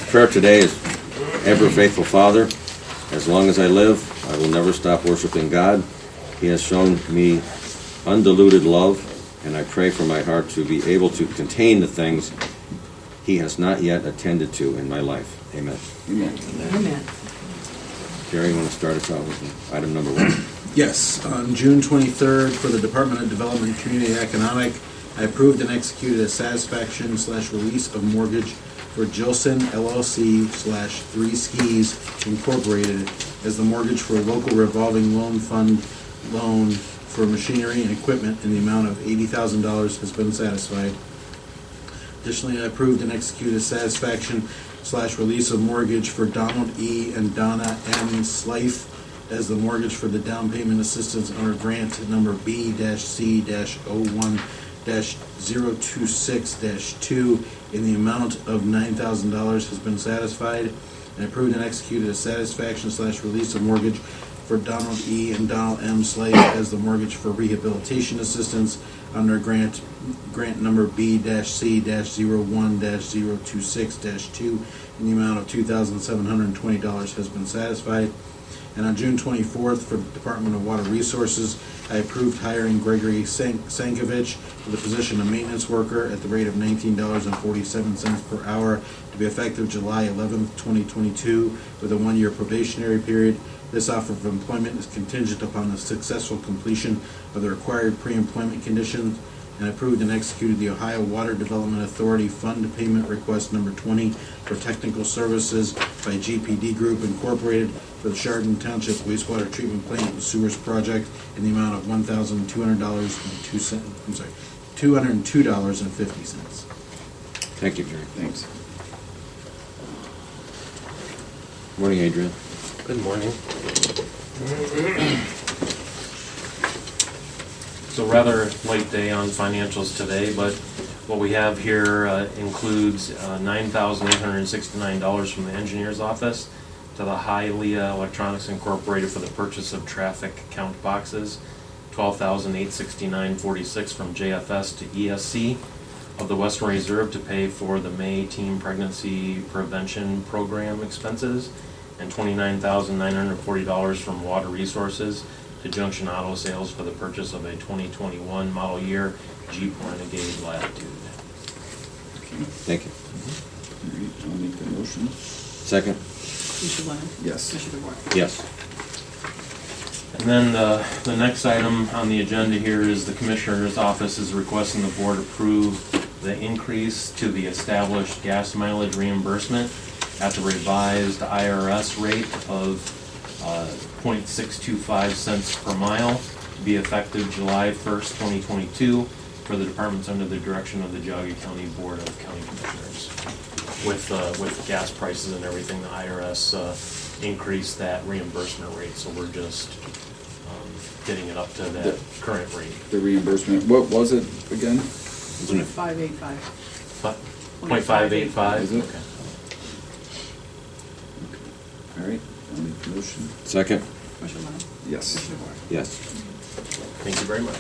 prayer today is, ever faithful Father, as long as I live, I will never stop worshiping God. He has shown me undiluted love, and I pray for my heart to be able to contain the things He has not yet attended to in my life. Amen. Amen. Amen. Jerry, you want to start us out with item number 1? Yes, on June 23rd, for the Department of Development and Community Economic, I approved and executed a satisfaction/release of mortgage for Jilson LLC/3 Skis Incorporated as the mortgage for a local revolving loan fund loan for machinery and equipment in the amount of $80,000 has been satisfied. Additionally, I approved and executed a satisfaction/release of mortgage for Donald E. and Donna M. Slife as the mortgage for the down payment assistance under grant number B-C-01-026-2 in the amount of $9,000 has been satisfied. And approved and executed a satisfaction/release of mortgage for Donald E. and Donald M. Slade as the mortgage for rehabilitation assistance under grant number B-C-01-026-2 in the amount of $2,720 has been satisfied. And on June 24th, for the Department of Water Resources, I approved hiring Gregory Sankovich for the position of maintenance worker at the rate of $19.47 per hour to be effective July 11th, 2022, with a 1-year probationary period. This offer of employment is contingent upon the successful completion of the required pre-employment conditions, and approved and executed the Ohio Water Development Authority Fund Payment Request Number 20 for technical services by GPD Group Incorporated for the Chardon Township Wastewater Treatment Plant and Sewers Project in the amount of $202.50. Thank you, Jerry. Thanks. Morning, Adrian. Good morning. So rather late day on financials today, but what we have here includes $9,869 from the engineer's office to the Hialeah Electronics Incorporated for the purchase of traffic count boxes, $12,869.46 from JFS to ESC of the Western Reserve to pay for the May Teen Pregnancy Prevention Program expenses, and $29,940 from Water Resources to Junction Auto Sales for the purchase of a 2021 model year Jeep Renegade Latitude. Okay. Thank you. All right, I'll make the motion. Second? Commissioner Lennon? Yes. Commissioner DeWart? Yes. And then the next item on the agenda here is the Commissioner's Office is requesting the Board approve the increase to the established gas mileage reimbursement at the revised IRS rate of 0.625 cents per mile to be effective July 1st, 2022 for the departments under the direction of the Geauga County Board of County Commissioners. With gas prices and everything, the IRS increased that reimbursement rate, so we're just getting it up to that current rate. The reimbursement, what was it again? Isn't it? 585. 0.585? Is it? Okay. All right, I'll make the motion. Second? Commissioner Lennon? Yes. Commissioner DeWart? Yes. Thank you very much.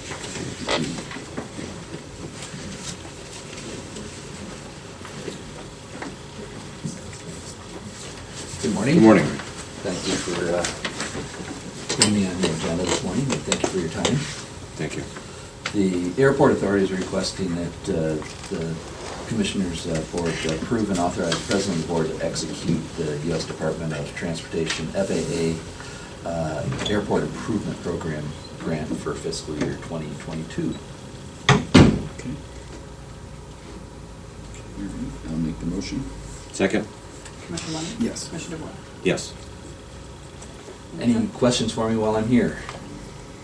Good morning. Good morning. Thank you for putting me on the agenda this morning, and thank you for your time. Thank you. The Airport Authority is requesting that the Commissioners Board approve and authorize the President of the Board to execute the U.S. Department of Transportation FAA Airport Improvement Program grant for fiscal year 2022. Okay. All right, I'll make the motion. Second? Commissioner Lennon? Yes. Commissioner DeWart? Yes. Any questions for me while I'm here?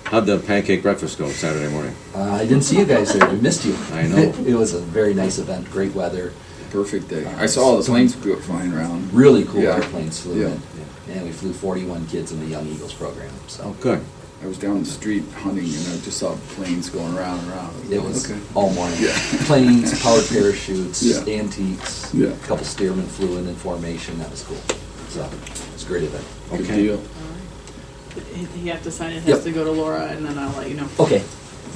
How'd the pancake breakfast go Saturday morning? I didn't see you guys there. We missed you. I know. It was a very nice event, great weather. Perfect day. I saw all the planes go flying around. Really cool Yeah. airplanes flew Yeah. in. And we flew 41 kids in the Young Eagles program. So Oh, good. I was down the street hunting and I just saw planes going around and around. it was okay. all morning. Yeah. Planes, powered parachutes, Yeah. antiques. Yeah. A couple steermen flew in formation. That was cool. So it was a great event. Good Okay. deal. All right. You have to sign it, Yep. has to go to Laura, and then I'll let you know. Okay.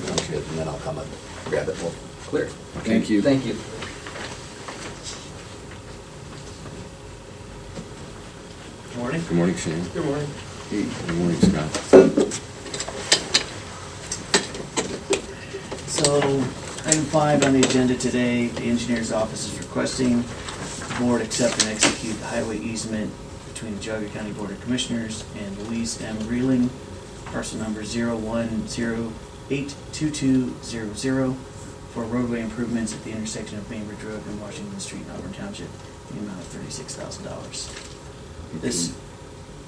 Sounds good. And then I'll come and grab it. We'll clear. Thank you. Thank you. Morning. Good morning, Shane. Good morning. Good morning, Scott. So, item 5 on the agenda today, the engineer's office is requesting the board accept and execute the highway easement between the Geauga County Board of Commissioners and Louise M. Reeling, parcel number 01082200, for roadway improvements at the intersection of Bainbridge Road and Washington Street in Auburn Township, in the amount of $36,000. This,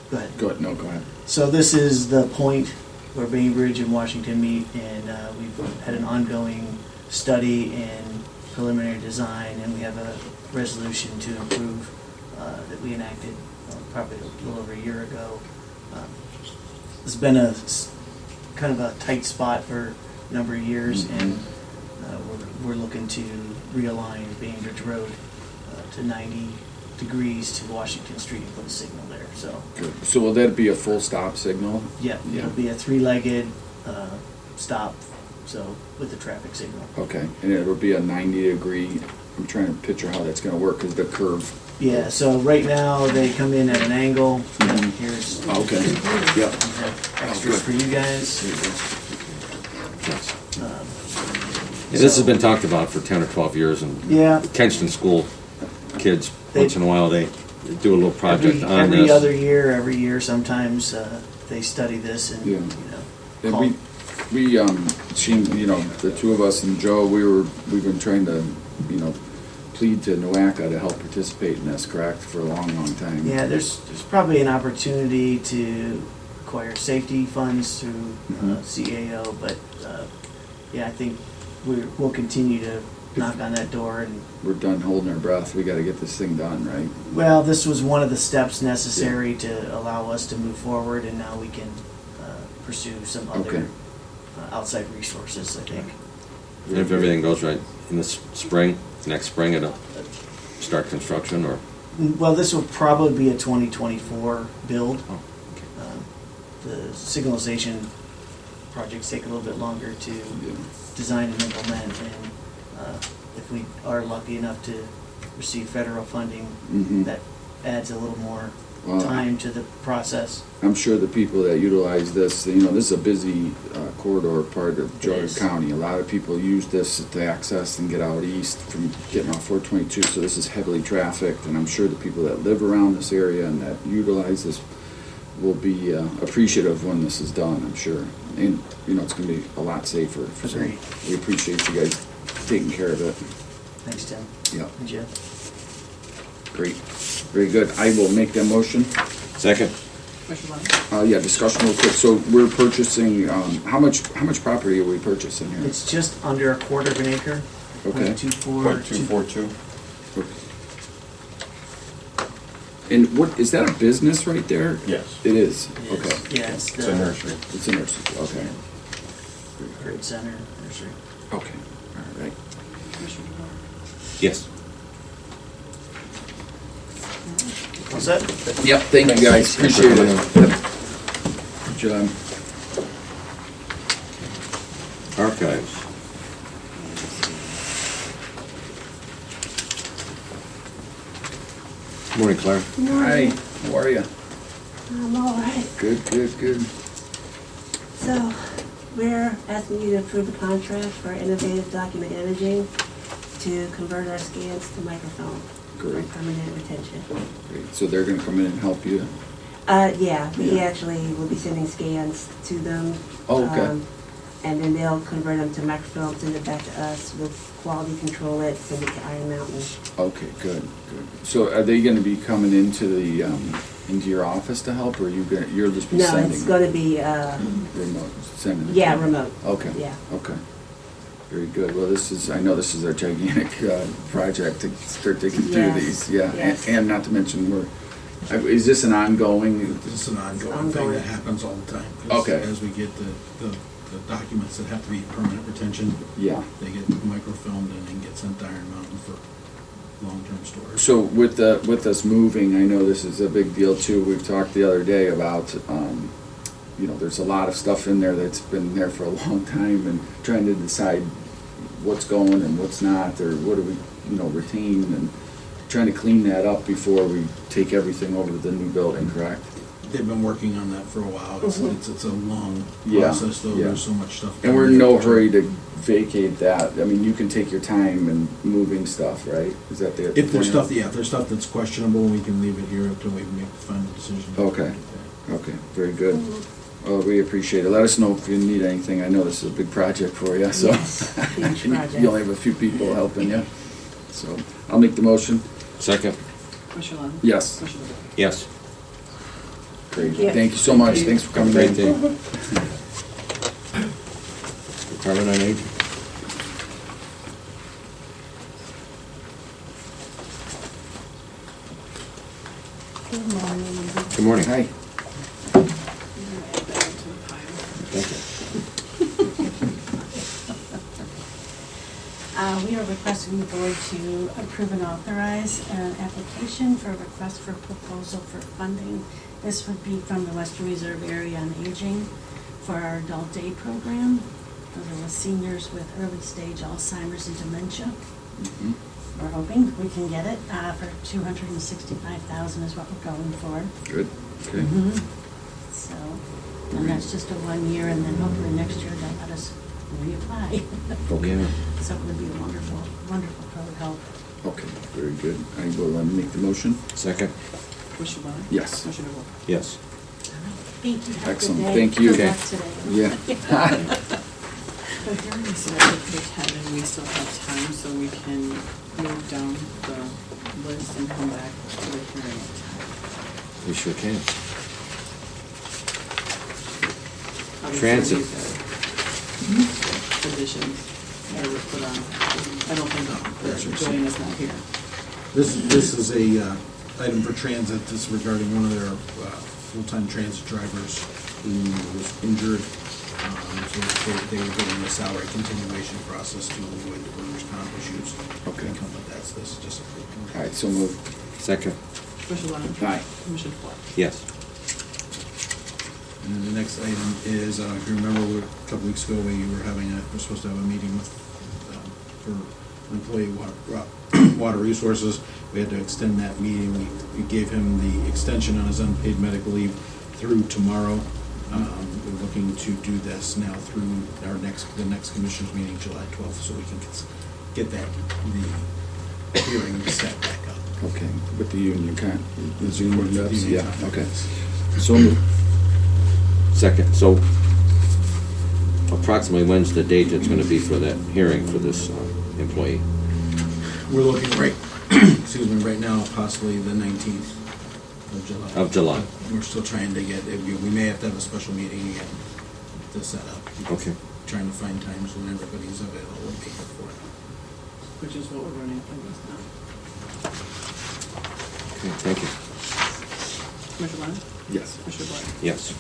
go ahead. Go ahead, no, go ahead. So this is the point where Bainbridge and Washington meet, and we've had an ongoing study and preliminary design, and we have a resolution to approve that we enacted probably a little over a year ago. It's been kind of a tight spot for a number of years, and we're looking to realign Bainbridge Road to 90 degrees to Washington Street and put a signal there, so. Good. So will that be a full stop signal? Yeah, Yeah. it'll be a three-legged stop, so with the traffic signal. Okay, and it'll be a 90-degree, I'm trying to picture how that's gonna work, because the curve. Yeah, so right now they come in at an angle. Mhm. Here's Okay, yep. extras good. for you guys. Yes. Um, Yeah, this has been talked about for 10 or 12 years, and Yeah, Kenston School kids, They- once in a while, they do a little project on this. every year sometimes they study this and, Yeah. call- And we, Shane, the two of us and Joe, we've been trying to, plead to NOACA to help participate in this, correct, for a long, long time. Yeah, there's probably an opportunity to acquire safety funds through Mhm. CAO, but yeah, I think we'll continue to knock on that door. And We're done holding our breath, we gotta get this thing done, right? well, this was one of the steps necessary to allow us to move forward, and now we can pursue some Okay. other outside resources, I think. And if everything goes right, in the spring, next spring, it'll start construction, or? Well, this will probably be a 2024 build. Oh, okay. The signalization projects take a little bit longer to Yeah. design and implement, and if we are lucky enough to receive federal funding, Mhm. that adds a little more Well, time to the process. I'm sure the people that utilize this, this is a busy corridor part of Geauga is. County. A lot of people use this to access and get out east from getting off 422, so this is heavily trafficked, and I'm sure the people that live around this area and that utilize this will be appreciative when this is done, I'm sure. And, it's gonna be a lot safer. So Agreed. we appreciate you guys taking care of it. Thanks, Tim. Yeah, And Jeff. great. Very good. I will make that motion. Second? Commissioner Lennon? Yeah, discussion real quick. So we're purchasing, how much property are we purchasing here? It's just under a quarter of an acre. Okay. 0.242. And what, is that a business right there? Yes. It is, It is. okay. Yeah, it's It's a the nursery. It's a nursery, okay. Great Center Nursery. Okay, all right. Commissioner DeBoer? Yes. What's that? Yep, thank you guys, appreciate it. Yep. Good job. Archives. Morning, Claire. Hi, how are you? I'm all right. Good, good, good. So, we're asking you to approve a contract for innovative document imaging to convert our scans to microfilm for Great. permanent retention. Great, so they're gonna come in and help you? Yeah, we Yeah. actually will be sending scans to them. Oh, okay. And then they'll convert them to microfilm, send it back to us, we'll quality control it, send it to Iron Mountain. Okay, good, good. So are they gonna be coming into the, into your office to help, or you'll just be No, sending? it's gonna be, Remote, sending it? yeah, remote. Okay. Yeah. Okay. Very good. Well, I know this is a gigantic project to start digging through Yes, these, yeah. yes. And not to mention, is this an ongoing? This is an ongoing thing Ongoing. that happens all the time. 'Cause Okay. As we get the documents that have to be permanent retention, Yeah. they get microfilmed and then get sent to Iron Mountain for long-term storage. So with us moving, I know this is a big deal too. We've talked the other day about, there's a lot of stuff in there that's been there for a long time, and trying to decide what's going and what's not, or what do we, retain, and trying to clean that up before we take everything over to the new building, correct? They've been working on that for a while. It's a long Yeah, process, though. yeah. There's so much stuff. And we're in no hurry to vacate that. I mean, you can take your time in moving stuff, right? Is that the If there's plan? stuff, yeah, if there's stuff that's questionable, we can leave it here until we make the final decision. Okay. Okay, very good. Well, we appreciate it. Let us know if you need anything. I know this is a big project for you, so. Yes, huge project. You only have a few people helping you. So I'll make the motion. Second? Commissioner Lennon? Yes. Commissioner DeWort? Yes. Great. you. Thank you so much. Thanks for coming Great in. thing. Department on Aging? Good morning. Good morning. Hi. Thank you. We are requesting the board to approve and authorize an application for a request for proposal for funding. This would be from the Western Reserve Area on Aging for our adult day program. Those are with seniors with early stage Alzheimer's and dementia. Mhm. We're hoping we can get it for $265,000 is what we're going for. Good. Okay. So, and that's just a 1 year, and then hopefully next year they'll let us reapply. Yeah. So it would be a wonderful, wonderful public help. Okay, very good. I will make the motion. Second? Commissioner Lennon? Yes. Commissioner DeWort? Yes. Thank you. Have a good Excellent. day. Thank you. Good Okay. luck today. Yeah. The hearing is scheduled for 10, and we still have time, so we can move down the list and come back to the hearing at 10. We sure can. Obviously, Transit. these are Conditions that were put on. I don't think that Joanne is not here. This is a item for transit. This is regarding one of their full-time transit drivers who was injured. So they were doing a salary continuation process to avoid the workers' comp issues. Okay. But this is just a. All right, so moved. Second? Commissioner Lennon? Aye. Commissioner DeWort? Yes. And the next item is, if you remember, a couple weeks ago, we were supposed to have a meeting with, for employee water resources. We had to extend that meeting. We gave him the extension on his unpaid medical leave through tomorrow. We're looking to do this now through the next commissioners meeting, July 12th, so we can get the hearing set back up. Okay, with the union, the union With the reps, union yeah, contract. okay. So moved. Second. So approximately when's the date it's gonna be for that hearing for this employee? We're looking excuse me, right now, possibly the 19th of July. Of July. We're still trying to get, we may have to have a special meeting again to set up. Okay. Trying to find times when everybody's available and be here for it. Which is what we're running up against now. Okay, thank you. Commissioner Lennon? Yes. Commissioner DeWort? Yes.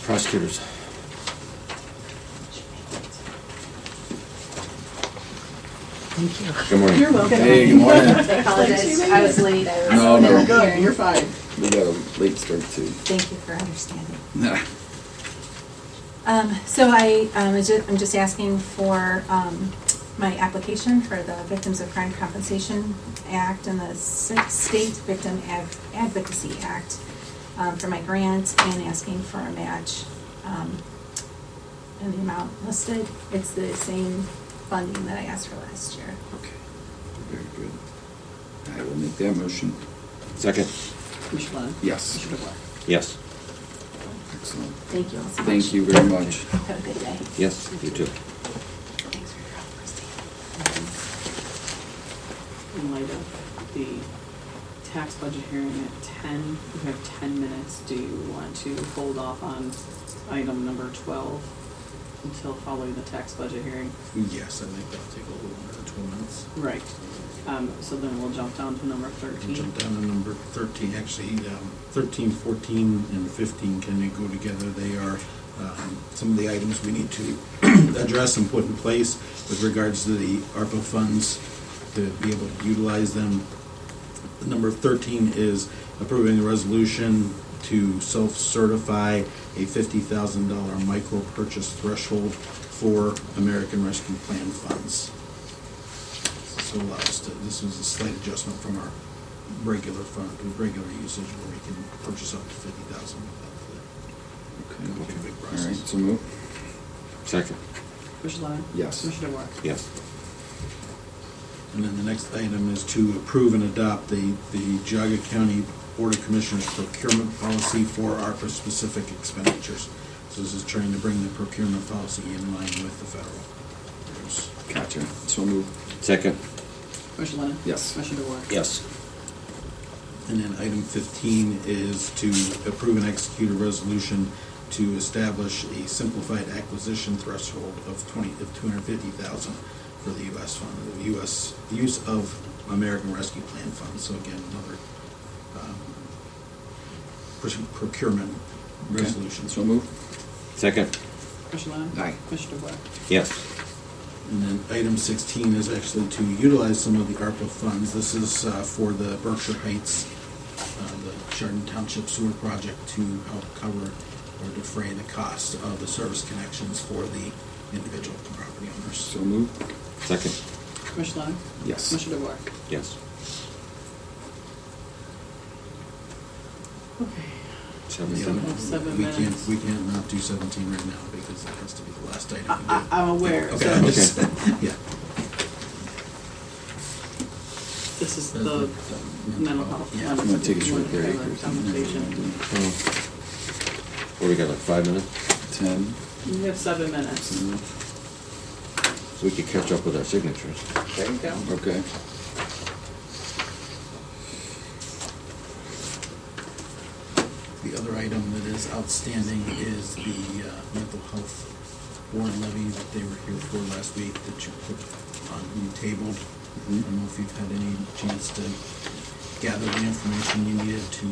Prosecutors. Thank you. Good morning. You're welcome. Hey, good morning. I apologize, I was late, I was. No, no. Good, you're fine. We got a late start too. Thank you for understanding. Nah. So I'm just asking for my application for the Victims of Crime Compensation Act and the State Victim Advocacy Act for my grant, and asking for a match in the amount listed. It's the same funding that I asked for last year. Okay, very good. I will make that motion. Second? Commissioner Lennon? Yes. Commissioner DeWort? Yes. Excellent. Thank you all so much. Thank you very much. Have a good day. Yes, you too. Thanks for your help, Christine. In light of the tax budget hearing at 10, you have 10 minutes. Do you want to hold off on item number 12 until following the tax budget hearing? Yes, I think that'll take a little longer than 12 minutes. Right. So then we'll jump down to number 13. Jump down to number 13. Actually, 13, 14, and 15 can go together. They are some of the items we need to address and put in place with regards to the ARPA funds to be able to utilize them. Number 13 is approving a resolution to self-certify a $50,000 micro purchase threshold for American Rescue Plan funds. this will allow us to, this was a slight adjustment from our regular fund, regular usage where we can purchase up to 50,000 without Okay. the, go through a big All right, process. so move. Second. Commissioner Lennon? Yes. Commissioner DeWort? Yes. And then the next item is to approve and adopt the Geauga County Board of Commissioners procurement policy for ARPA-specific expenditures. So this is trying to bring the procurement policy in line with the federal rules. Gotcha. So move. Second. Commissioner Lennon? Yes. Commissioner DeWort? Yes. And then item 15 is to approve and execute a resolution to establish a simplified acquisition threshold of 250,000 for the U.S. fund, the U.S. use of American Rescue Plan funds. So again, another procurement Okay. resolution. So move. Second. Commissioner Lennon? Aye. Commissioner DeWort? Yes. And then item 16 is actually to utilize some of the ARPA funds. This is for the Berkshire Heights, the Chardon Township Sewer Project to help cover or defray the cost of the service connections for the individual property owners. So move. Second. Commissioner Lennon? Yes. Commissioner DeWort? Yes. Okay. Seven. still have 7 We minutes. we can't not do 17 right now because that has to be the last item we do. I'm aware, Okay, so I'm just- yeah. this is the mental health. Yeah. one. I'm gonna take a short You wanna break. have a Conversation. What do we got, like 5 minutes? 10. You have 7 minutes. So we could catch up with our signatures. There you go. Okay. The other item that is outstanding is the mental health board levy that they were here for last week that you put on, you tabled. I don't know if you've had any chance to gather the information you needed to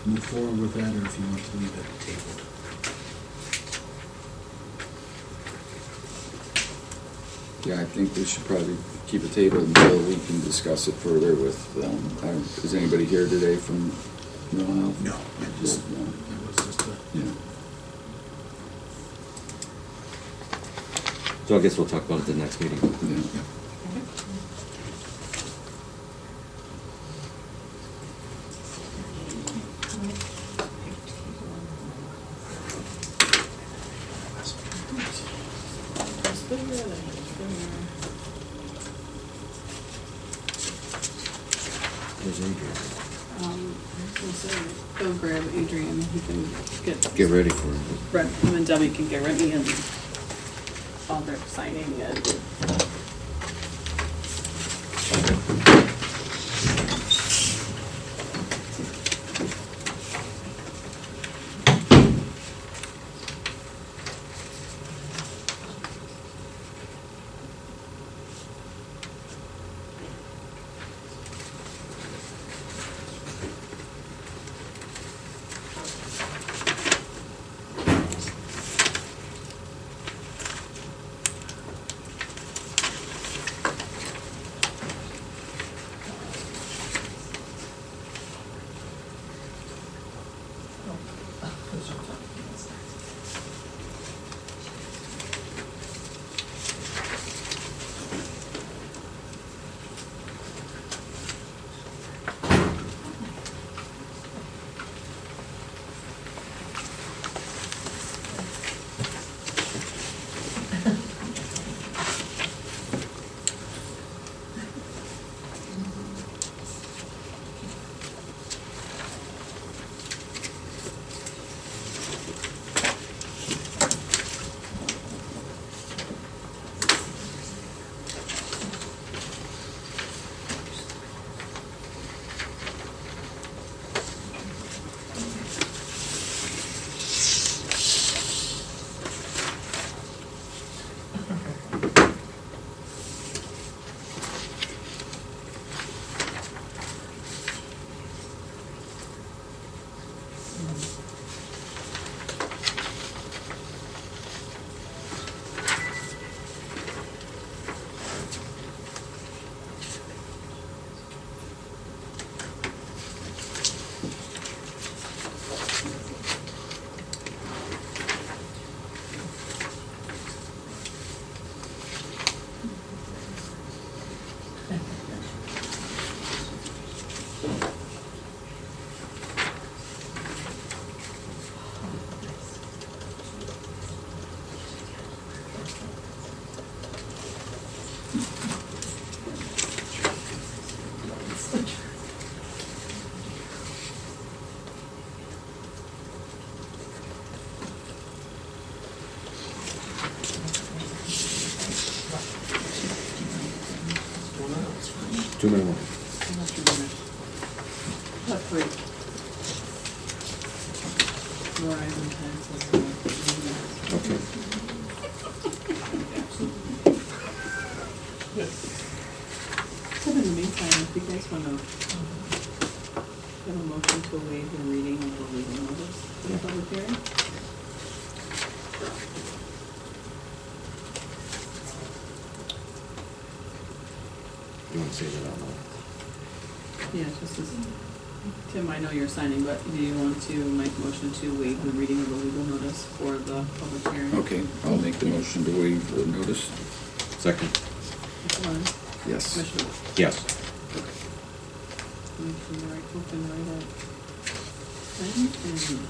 move forward with that, or if you want to leave it tabled. Yeah, I think we should probably keep it tabled until we can discuss it further with, is anybody here today from mental health? No, I just, No. it was just a, Yeah. So I guess we'll talk about it at the next meeting. Yeah. yeah. Where's Adrian? I was gonna say, go grab Adrian, he can Get ready for it. Brett, him and Debbie can get ready and while they're signing it. 2-minute warning. Unless you're gonna. That's great. Verizon tax is Okay. But in the meantime, if you guys wanna have a motion to waive the reading of the legal notice for the public hearing? You want to say that out loud? Yeah, just as, Tim, I know you're signing, but do you want to make a motion to waive the reading of the legal notice for the public hearing? Okay, I'll make the motion to waive the notice. Second? Mr. Lund? Yes. Commissioner? Yes. Make sure you're right, open right at 10 and.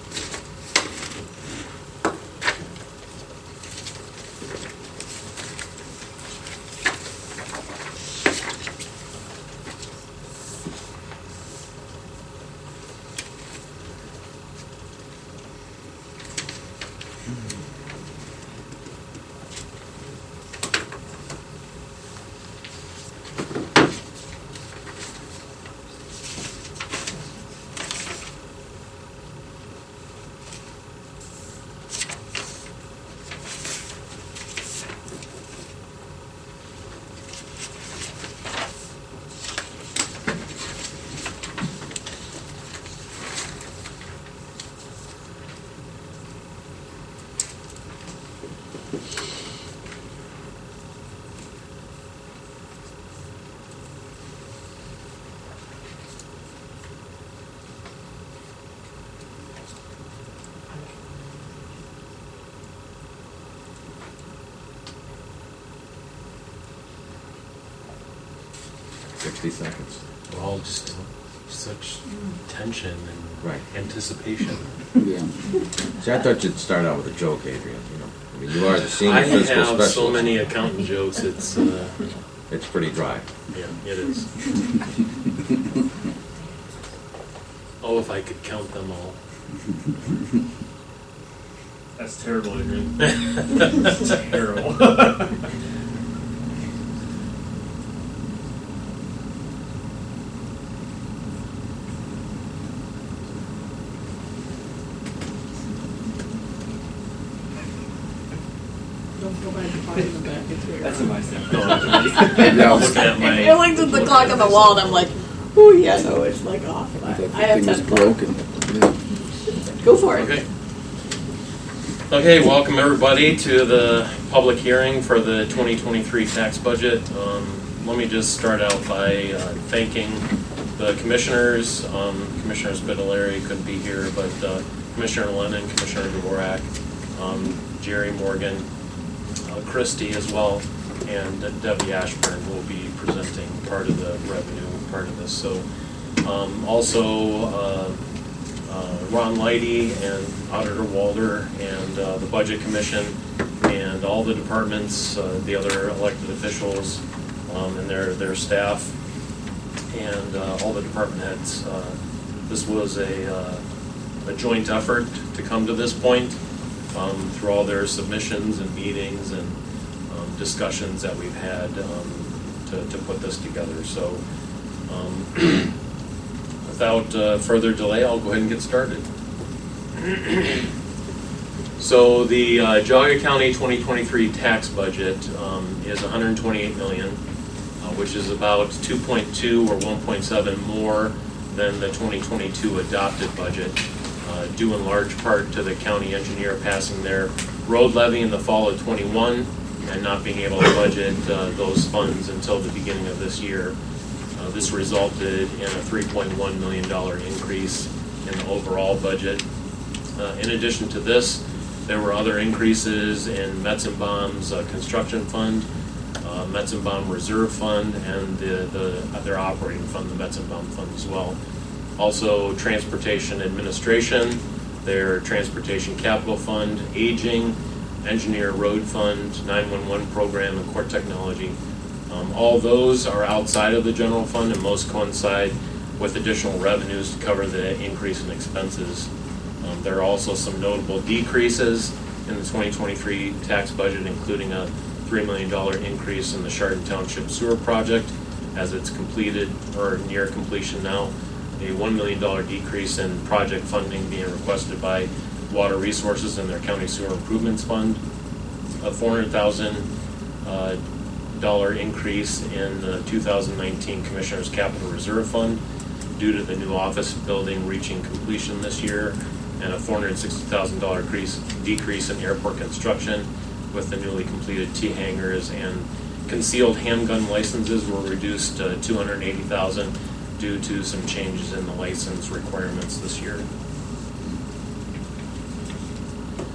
Seconds. We're all just in such tension and Right. anticipation. Yeah. See, I thought you'd start out with a joke, Adrian, you know. I mean, you are the senior I fiscal have specialist. so many accountant jokes, it's, It's pretty dry. yeah, it is. Oh, if I could count them all. That's terrible, Adrian. That's terrible. Don't go by the clock in the back, it's weird. That's in my step. Yeah. Looking at my, I looked at the clock on the wall and I'm like, oh yeah, no, it's like off. I thought I have the thing 10 was o'clock. broken. Yeah. Go for it. okay. Okay, welcome everybody to the public hearing for the 2023 tax budget. Let me just start out by thanking the commissioners. Commissioner Spitaleri couldn't be here, but Commissioner Lennon, Commissioner Dvorak, Jerry Morgan, Christie as well, and Debbie Ashburn will be presenting part of the revenue part of this. So also Ron Leidy and Auditor Walder and the Budget Commission and all the departments, the other elected officials and their staff and all the department heads. This was a joint effort to come to this point through all their submissions and meetings and discussions that we've had to put this together. So without further delay, I'll go ahead and get started. So the Geauga County 2023 tax budget is $128 million, which is about 2.2 or 1.7 more than the 2022 adopted budget, due in large part to the county engineer passing their road levy in the fall of '21 and not being able to budget those funds until the beginning of this year. This resulted in a $3.1 million increase in the overall budget. In addition to this, there were other increases in Metzenbaum's construction fund, Metzenbaum Reserve Fund, and their operating fund, the Metzenbaum Fund as well. Also, Transportation Administration, their Transportation Capital Fund, Aging, Engineer Road Fund, 911 Program, and Court Technology. All those are outside of the general fund and most coincide with additional revenues to cover the increase in expenses. There are also some notable decreases in the 2023 tax budget, including a $3 million increase in the Chardon Township Sewer Project as it's completed or near completion now. A $1 million decrease in project funding being requested by Water Resources and their County Sewer Improvements Fund. A $400,000 increase in the 2019 Commissioners Capital Reserve Fund due to the new office building reaching completion this year, and a $460,000 decrease in airport construction with the newly completed T-hangars, and concealed handgun licenses were reduced to $280,000 due to some changes in the license requirements this year.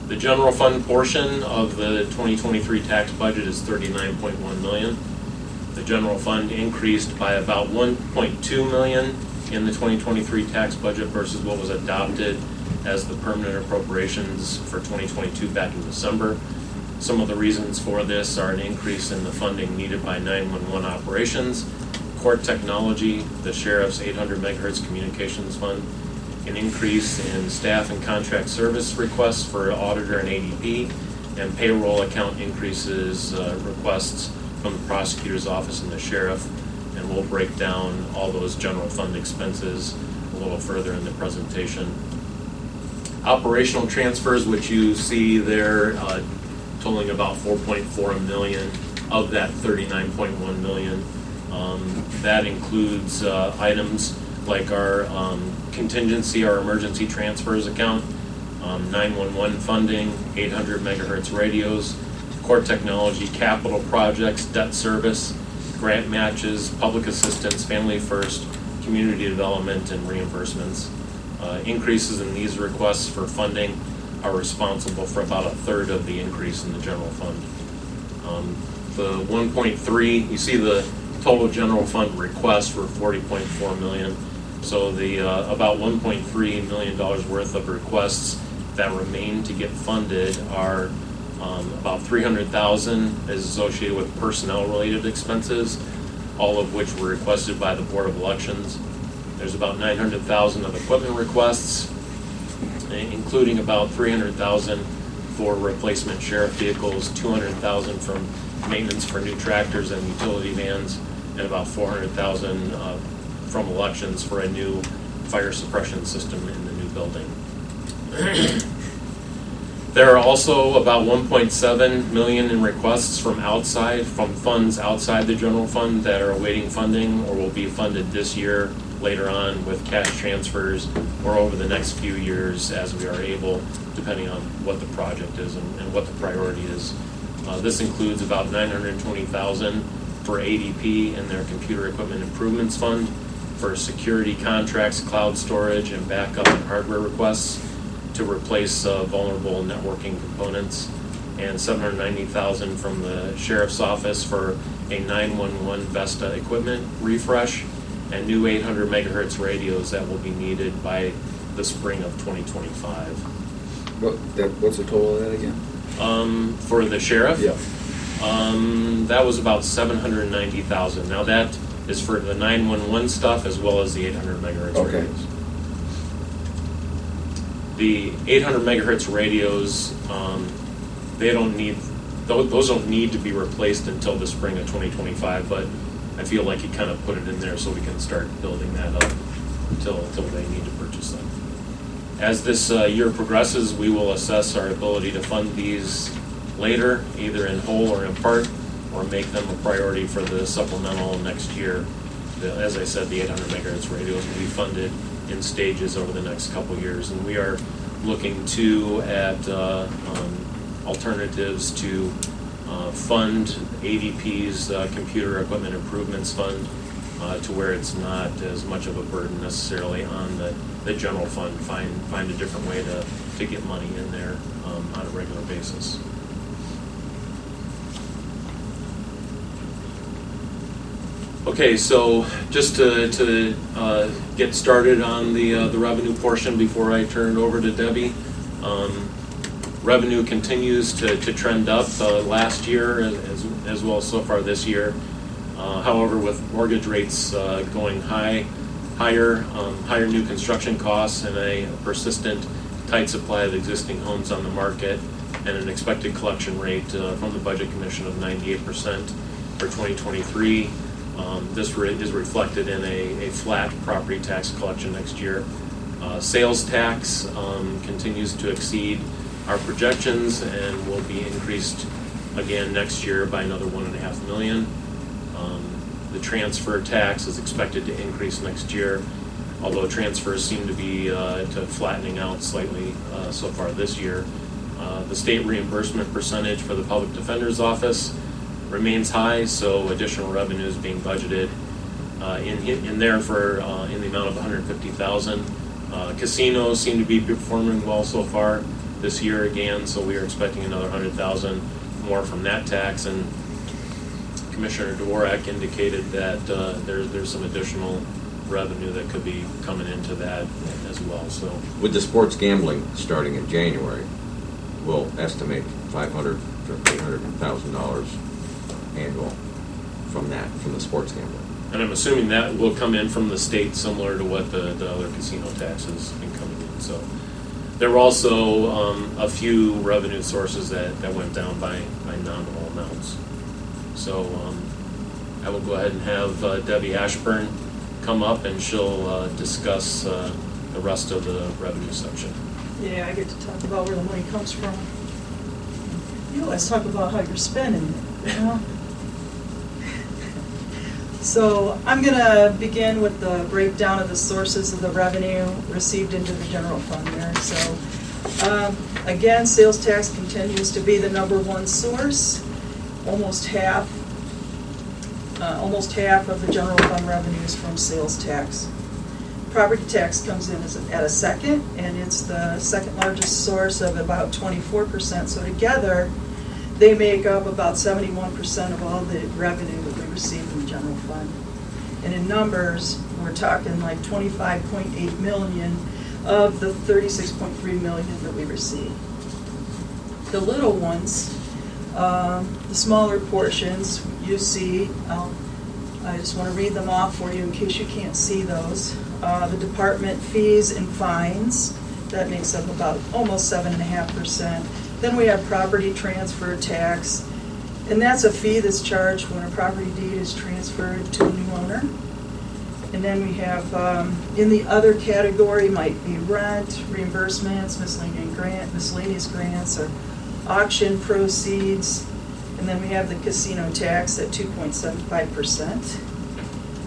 The general fund portion of the 2023 tax budget is $39.1 million. The general fund increased by about $1.2 million in the 2023 tax budget versus what was adopted as the permanent appropriations for 2022 back in December. Some of the reasons for this are an increase in the funding needed by 911 operations, court technology, the sheriff's 800 megahertz communications fund, an increase in staff and contract service requests for auditor and ADP, and payroll account increases requests from the prosecutor's office and the sheriff. And we'll break down all those general fund expenses a little further in the presentation. Operational transfers, which you see there, totaling about $4.4 million of that $39.1 million. That includes items like our contingency, our emergency transfers account, 911 funding, 800 megahertz radios, core technology, capital projects, debt service, grant matches, public assistance, family first, community development, and reimbursements. Increases in these requests for funding are responsible for about a third of the increase in the general fund. The 1.3, you see the total general fund requests were $40.4 million. So the about $1.3 million worth of requests that remain to get funded are about $300,000 is associated with personnel-related expenses, all of which were requested by the Board of Elections. There's about $900,000 of equipment requests, including about $300,000 for replacement sheriff vehicles, $200,000 from maintenance for new tractors and utility vans, and about $400,000 from elections for a new fire suppression system in the new building. There are also about $1.7 million in requests from funds outside the general fund that are awaiting funding or will be funded this year, later on with cash transfers, or over the next few years as we are able, depending on what the project is and what the priority is. This includes about $920,000 for ADP and their computer equipment improvements fund, for security contracts, cloud storage, and backup and hardware requests to replace vulnerable networking components, and $790,000 from the sheriff's office for a 911 Vesta equipment refresh and new 800 megahertz radios that will be needed by the spring of 2025. What's the total of that again? For the sheriff? Yeah. That was about $790,000. Now that is for the 911 stuff as well as the 800 megahertz Okay. radios. The 800 megahertz radios, those don't need to be replaced until the spring of 2025, but I feel like you kind of put it in there so we can start building that up until they need to purchase them. As this year progresses, we will assess our ability to fund these later, either in whole or in part, or make them a priority for the supplemental next year. As I said, the 800 megahertz radios will be funded in stages over the next couple of years, and we are looking at alternatives to fund ADP's computer equipment improvements fund to where it's not as much of a burden necessarily on the general fund. Find a different way to get money in there on a regular basis. Okay, so just to get started on the revenue portion before I turn it over to Debbie. Revenue continues to trend up last year as well as so far this year. However, with mortgage rates going higher new construction costs, and a persistent tight supply of existing homes on the market, and an expected collection rate from the Budget Commission of 98% for 2023, This is reflected in a flat property tax collection next year. Sales tax continues to exceed our projections and will be increased again next year by another $1.5 million. The transfer tax is expected to increase next year, although transfers seem to be flattening out slightly so far this year. The state reimbursement percentage for the public defender's office remains high, so additional revenue is being budgeted in there for in the amount of $150,000. Casinos seem to be performing well so far this year again, so we are expecting another $100,000 more from that tax. And Commissioner Dvorak indicated that there's some additional revenue that could be coming into that as well. So With the sports gambling starting in January, we'll estimate $500,000 to $800,000 annual from the sports gambling. And I'm assuming that will come in from the state, similar to what the other casino tax has been coming in. So there were also a few revenue sources that went down by nominal amounts. So I will go ahead and have Debbie Ashburn come up, and she'll discuss the rest of the revenue section. Yeah, I get to talk about where the money comes from. You always talk about how you're spending it, you know? So I'm going to begin with the breakdown of the sources of the revenue received into the general fund there. So again, sales tax continues to be the number one source. Almost half of the general fund revenue is from sales tax. Property tax comes in at a second, and it's the second largest source of about 24%. So together, they make up about 71% of all the revenue that we receive from the general fund. And in numbers, we're talking like 25.8 million of the 36.3 million that we receive. The little ones, the smaller portions, you see, I just want to read them off for you in case you can't see those. The department fees and fines, that makes up about almost 7.5%. Then we have property transfer tax, and that's a fee that's charged when a property deed is transferred to a new owner. And then we have, in the other category, might be rent, reimbursements, miscellaneous grants, or auction proceeds. And then we have the casino tax at 2.75%.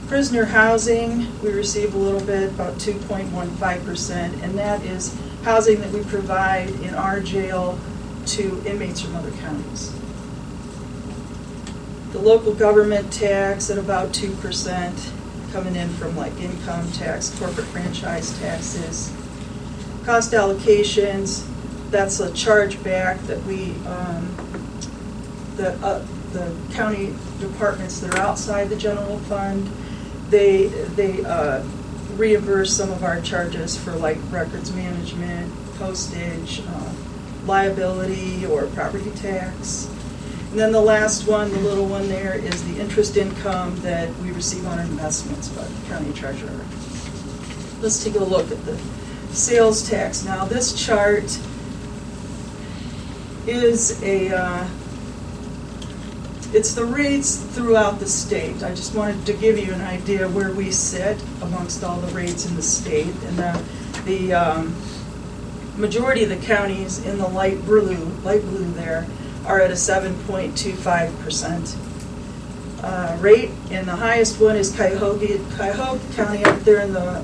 Prisoner housing, we receive a little bit, about 2.15%, and that is housing that we provide in our jail to inmates from other counties. The local government tax at about 2%, coming in from like income tax, corporate franchise taxes. Cost allocations, that's a chargeback that we, the county departments that are outside the general fund, they reimburse some of our charges for like records management, postage, liability, or property tax. And then the last one, the little one there, is the interest income that we receive on our investments by the county treasurer. Let's take a look at the sales tax. Now this chart is it's the rates throughout the state. I just wanted to give you an idea where we sit amongst all the rates in the state. And the majority of the counties in the light blue there are at a 7.25% rate, and the highest one is Cuyahoga County up there in the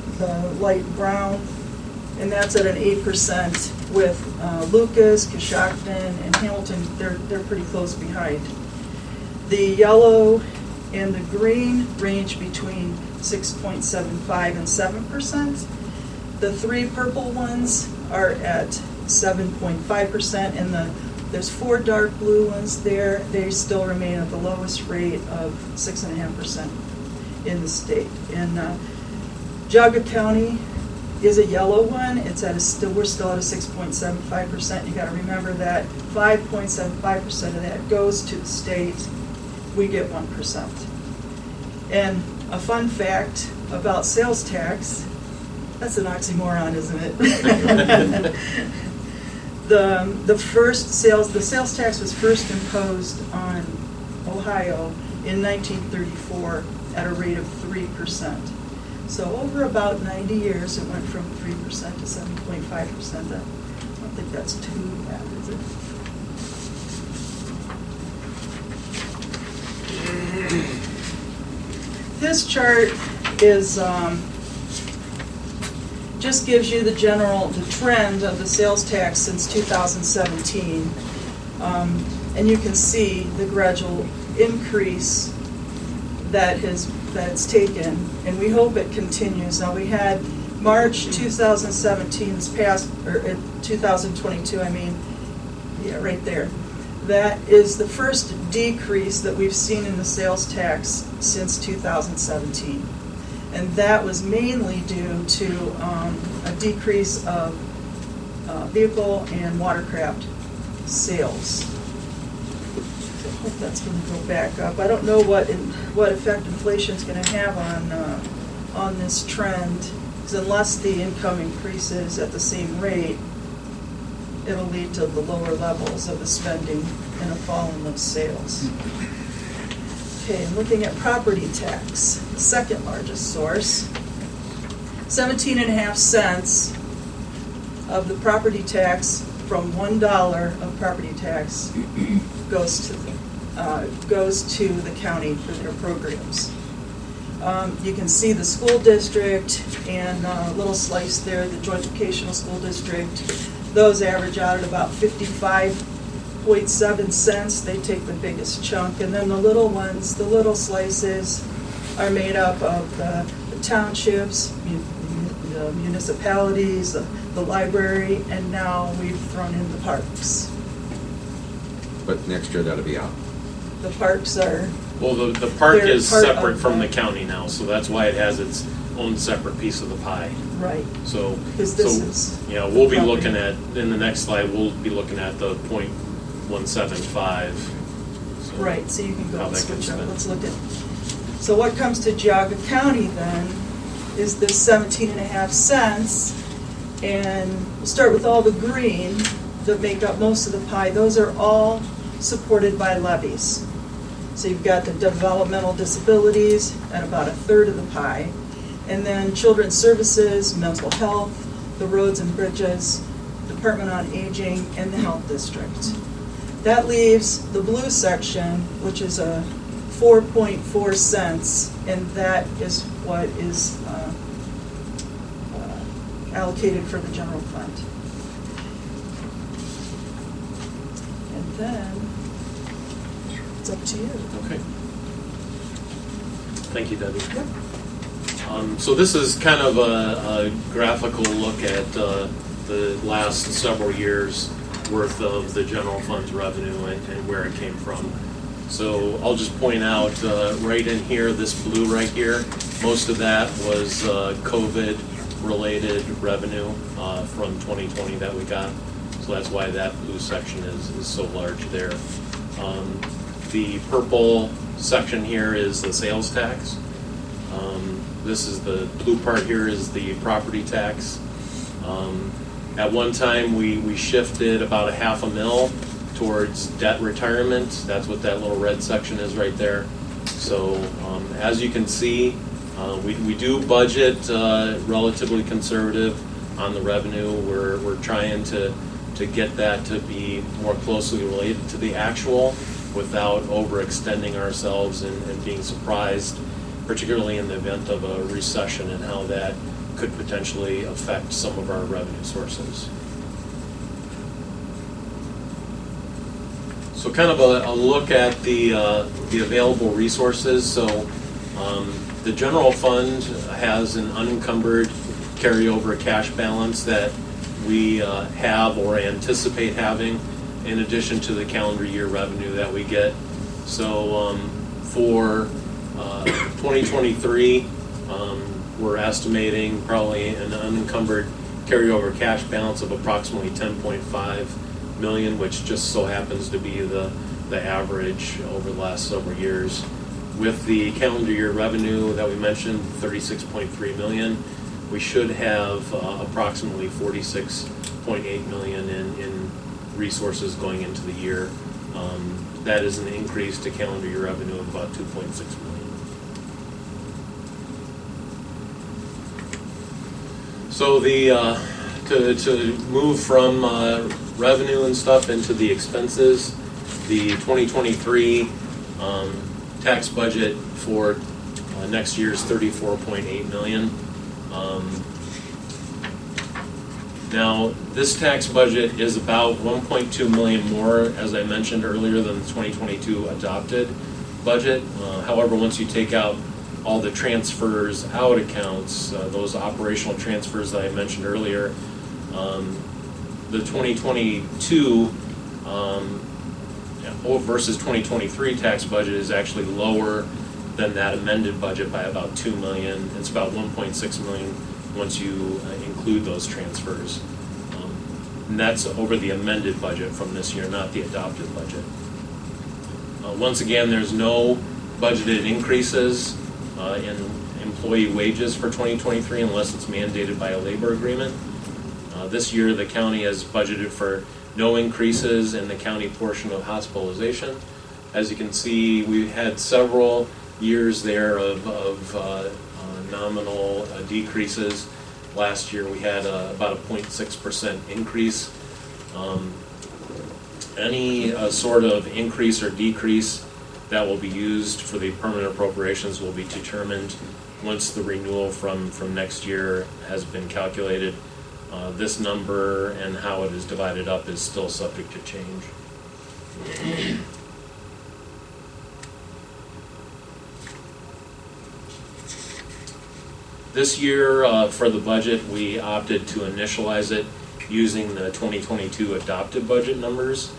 light brown, and that's at an 8%, with Lucas, Coshocton, and Hamilton, they're pretty close behind. The yellow and the green range between 6.75 and 7%. The three purple ones are at 7.5%, and there's four dark blue ones there. They still remain at the lowest rate of 6.5% in the state. And Jaga County is a yellow one. We're still at a 6.75%. You got to remember that 5.75% of that goes to the state. We get 1%. And a fun fact about sales tax, that's an oxymoron, isn't it? The sales tax was first imposed on Ohio in 1934, at a rate of 3%. So over about 90 years, it went from 3% to 7.5%. I don't think that's too bad, is it? This chart is, just gives you the trend of the sales tax since 2017. And you can see the gradual increase that's taken, and we hope it continues. Now, we had March 2017, this past, or 2022, I mean, yeah, right there. That is the first decrease that we've seen in the sales tax since 2017. And that was mainly due to a decrease of vehicle and watercraft sales. So I hope that's going to go back up. I don't know what effect inflation is going to have on this trend, because unless the income increases at the same rate, it'll lead to the lower levels of the spending and a fall in those sales. Okay, looking at property tax, the second largest source. 17.5 cents of the property tax from $1 of property tax goes to the county for their programs. You can see the school district and a little slice there, the joint vocational school district. Those average out at about 55.7 cents. They take the biggest chunk. And then the little ones, the little slices, are made up of the townships, the municipalities, the library, and now we've thrown in the parks. But next year that'll be out. The parks are, Well, the park They're is part separate of from the- the county now, so that's why it has its own separate piece of the pie. right, So, because this is, yeah, we'll be property. looking at, in the next slide, we'll be looking at the .175. So right, so you can go how and that gets switch up. spent. Let's look at, so what comes to Geauga County then is this 17.5 cents. And we'll start with all the green that make up most of the pie. Those are all supported by levies. So you've got the developmental disabilities at about a third of the pie. And then children's services, mental health, the roads and bridges, Department on Aging, and the health district. That leaves the blue section, which is a 4.4 cents, and that is what is allocated for the general fund. And then, it's up to you. Okay. Thank you, Debbie. Yep. So this is kind of a graphical look at the last several years worth of the general fund's revenue and where it came from. So I'll just point out right in here, this blue right here, most of that was COVID-related revenue from 2020 that we got. So that's why that blue section is so large there. The purple section here is the sales tax. This is the blue part here is the property tax. At one time, we shifted about $500,000 towards debt retirement. That's what that little red section is right there. So as you can see, we do budget relatively conservative on the revenue. We're trying to get that to be more closely related to the actual without overextending ourselves and being surprised, particularly in the event of a recession and how that could potentially affect some of our revenue sources. So kind of a look at the available resources. So the general fund has an unencumbered carryover cash balance that we have or anticipate having in addition to the calendar year revenue that we get. So for 2023, we're estimating probably an unencumbered carryover cash balance of approximately 10.5 million, which just so happens to be the average over the last several years. With the calendar year revenue that we mentioned, 36.3 million, we should have approximately 46.8 million in resources going into the year. That is an increase to calendar year revenue of about 2.6 million. So to move from revenue and stuff into the expenses, the 2023 tax budget for next year is $34.8 million. Now, this tax budget is about 1.2 million more, as I mentioned earlier, than the 2022 adopted budget. However, once you take out all the transfers out accounts, those operational transfers that I mentioned earlier, the 2022 versus 2023 tax budget is actually lower than that amended budget by about 2 million. It's about 1.6 million once you include those transfers. And that's over the amended budget from this year, not the adopted budget. Once again, there's no budgeted increases in employee wages for 2023 unless it's mandated by a labor agreement. This year, the county has budgeted for no increases in the county portion of hospitalization. As you can see, we had several years there of nominal decreases. Last year we had about a 0.6% increase. Any sort of increase or decrease that will be used for the permanent appropriations will be determined once the renewal from next year has been calculated. This number and how it is divided up is still subject to change. This year, for the budget, we opted to initialize it using the 2022 adopted budget numbers.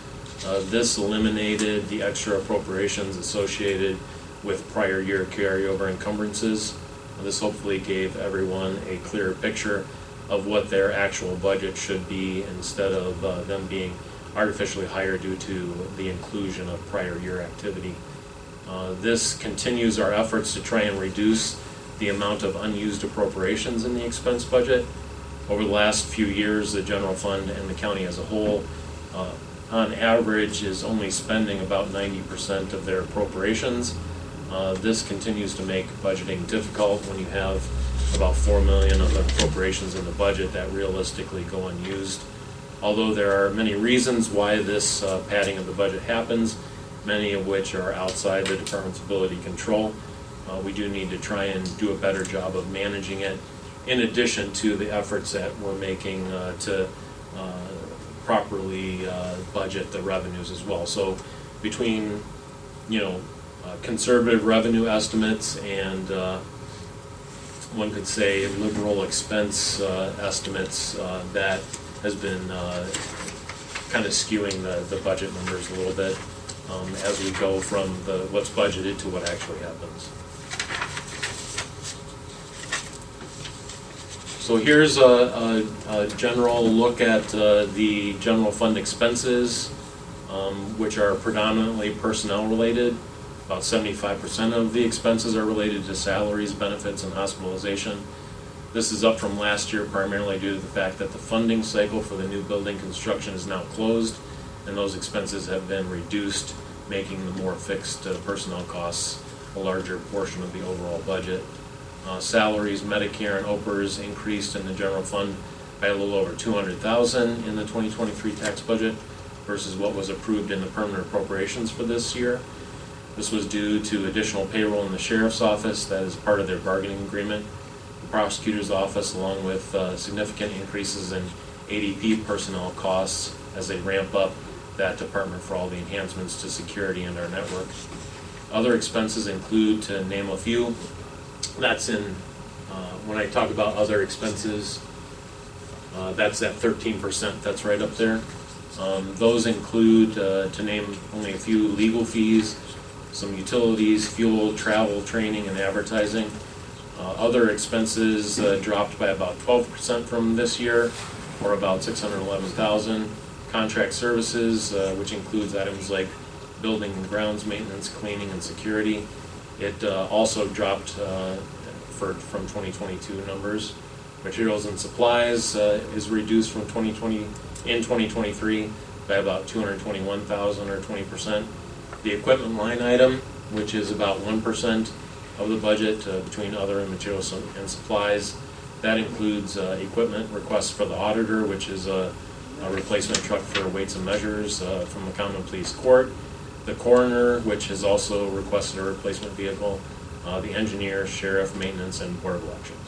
This eliminated the extra appropriations associated with prior year carryover encumbrances. This hopefully gave everyone a clearer picture of what their actual budget should be instead of them being artificially higher due to the inclusion of prior year activity. This continues our efforts to try and reduce the amount of unused appropriations in the expense budget. Over the last few years, the general fund and the county as a whole, on average, is only spending about 90% of their appropriations. This continues to make budgeting difficult when you have about $4 million of appropriations in the budget that realistically go unused. Although there are many reasons why this padding of the budget happens, many of which are outside the department's ability to control, we do need to try and do a better job of managing it, in addition to the efforts that we're making to properly budget the revenues as well. So between, conservative revenue estimates and one could say liberal expense estimates, that has been kind of skewing the budget numbers a little bit as we go from what's budgeted to what actually happens. So here's a general look at the general fund expenses, which are predominantly personnel related. About 75% of the expenses are related to salaries, benefits, and hospitalization. This is up from last year primarily due to the fact that the funding cycle for the new building construction is now closed, and those expenses have been reduced, making the more fixed personnel costs a larger portion of the overall budget. Salaries, Medicare, and OPERS increased in the general fund by a little over $200,000 in the 2023 tax budget versus what was approved in the permanent appropriations for this year. This was due to additional payroll in the sheriff's office that is part of their bargaining agreement, the prosecutor's office, along with significant increases in ADP personnel costs as they ramp up that department for all the enhancements to security and our network. Other expenses include, to name a few, that's in, when I talk about other expenses, that's that 13% that's right up there. Those include, to name only a few, legal fees, some utilities, fuel, travel, training, and advertising. Other expenses dropped by about 12% from this year, or about $611,000. Contract services, which includes items like building and grounds maintenance, cleaning, and security. It also dropped from 2022 numbers. Materials and supplies is reduced from 2023 by about $221,000 or 20%. The equipment line item, which is about 1% of the budget between other and materials and supplies, That includes equipment requests for the auditor, which is a replacement truck for weights and measures from the Common Police Court. The coroner, which has also requested a replacement vehicle. The engineer, sheriff, maintenance, and board of elections.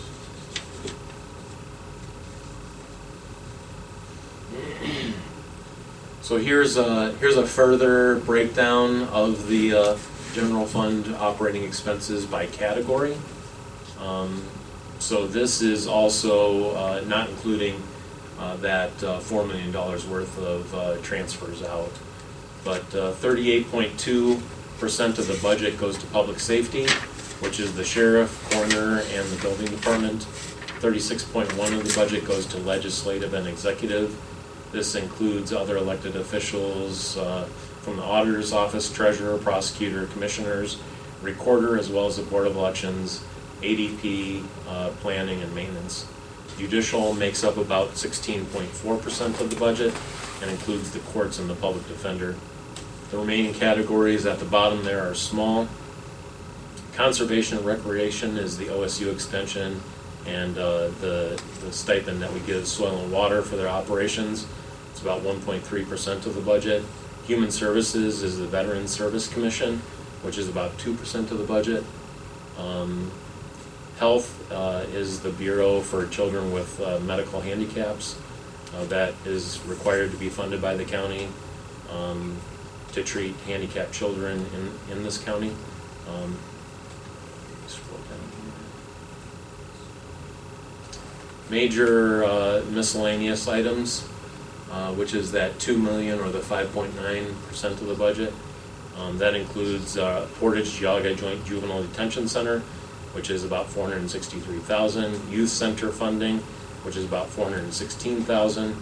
So here's a further breakdown of the general fund operating expenses by category. So this is also not including that $4 million worth of transfers out. But 38.2% of the budget goes to public safety, which is the sheriff, coroner, and the building department. 36.1% of the budget goes to legislative and executive. This includes other elected officials from the auditor's office, treasurer, prosecutor, commissioners, recorder, as well as the board of elections, ADP, planning, and maintenance. Judicial makes up about 16.4% of the budget and includes the courts and the public defender. The remaining categories at the bottom there are small. Conservation and recreation is the OSU extension and the stipend that we give Soil and Water for their operations. It's about 1.3% of the budget. Human Services is the Veterans Service Commission, which is about 2% of the budget. Health is the Bureau for Children with Medical Handicaps. That is required to be funded by the county to treat handicapped children in this county. Scroll down here. Major miscellaneous items, which is that $2 million or the 5.9% of the budget. That includes Portage Geauga Joint Juvenile Detention Center, which is about $463,000. Youth Center funding, which is about $416,000.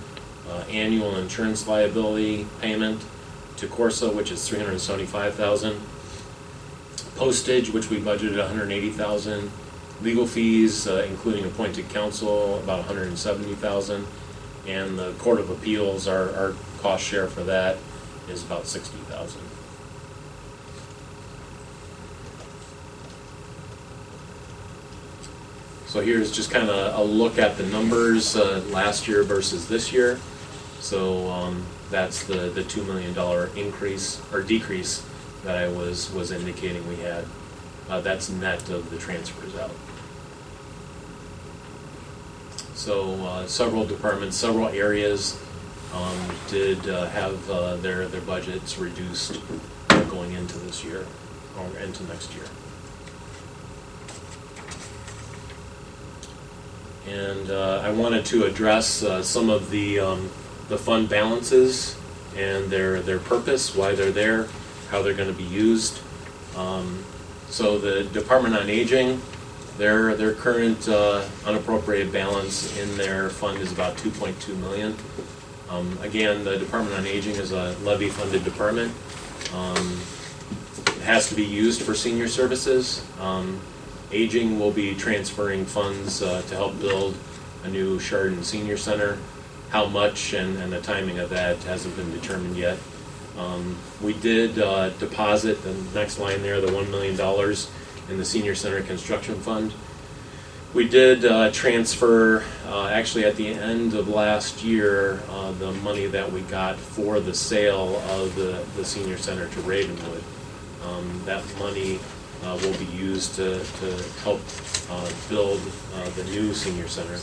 Annual insurance liability payment to Corsa, which is $375,000. Postage, which we budgeted $180,000. Legal fees, including appointed counsel, about $170,000. And the Court of Appeals, our cost share for that is about $60,000. So here's just kind of a look at the numbers last year versus this year. So that's the $2 million increase or decrease that I was indicating we had. That's net of the transfers out. So several departments, several areas did have their budgets reduced going into this year or into next year. And I wanted to address some of the fund balances and their purpose, why they're there, how they're going to be used. So the Department on Aging, their current unappropriated balance in their fund is about $2.2 million. Again, the Department on Aging is a levy-funded department. It has to be used for senior services. Aging will be transferring funds to help build a new Chardon Senior Center. How much and the timing of that hasn't been determined yet. We did deposit the next line there, the $1 million in the Senior Center Construction Fund. We did transfer, actually at the end of last year, the money that we got for the sale of the Senior Center to Ravenwood. That money will be used to help build the new Senior Center.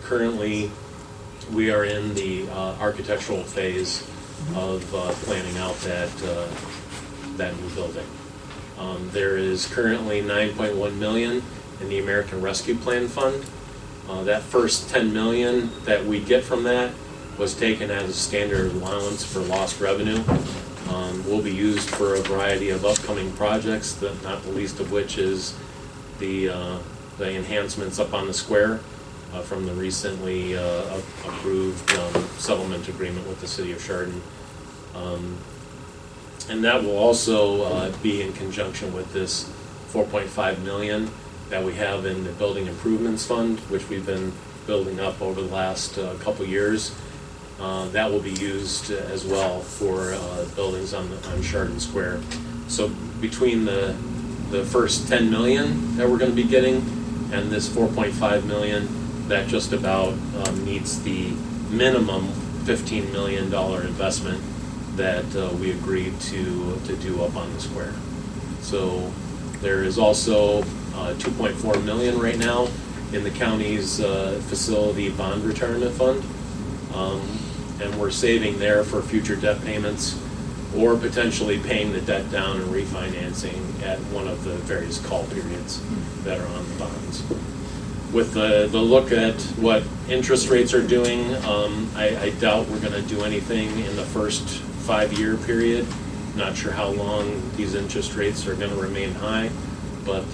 Currently, we are in the architectural phase of planning out that new building. There is currently $9.1 million in the American Rescue Plan Fund. That first $10 million that we get from that was taken as a standard allowance for lost revenue. Will be used for a variety of upcoming projects, not the least of which is the enhancements up on the square from the recently approved settlement agreement with the city of Chardon. And that will also be in conjunction with this $4.5 million that we have in the Building Improvements Fund, which we've been building up over the last couple years. That will be used as well for buildings on Chardon Square. So between the first $10 million that we're going to be getting And this 4.5 million, that just about meets the minimum $15 million investment that we agreed to do up on the square. So there is also 2.4 million right now in the county's facility bond retirement fund. And we're saving there for future debt payments or potentially paying the debt down and refinancing at one of the various call periods that are on the bonds. With the look at what interest rates are doing, I doubt we're going to do anything in the first 5-year period. Not sure how long these interest rates are going to remain high, but